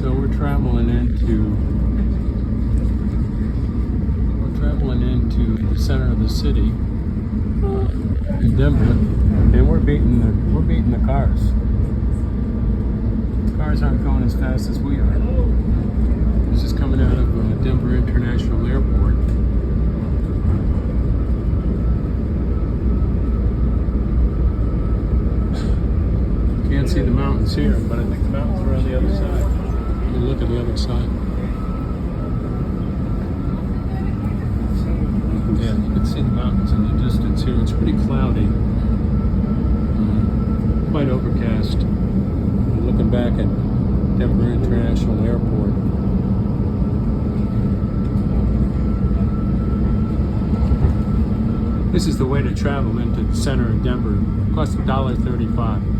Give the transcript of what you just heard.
So we're traveling into the center of the city in Denver, and we're beating the cars. Cars aren't going as fast as we are. This is coming out of Denver International Airport. Can't see the mountains here, but I think the mountains are on the other side. Let me look at the other side. Yeah, you can see the mountains in the distance here. It's pretty cloudy, quite overcast. I'm looking back at Denver International Airport. This is the way to travel into the center of Denver. It costs $1.35.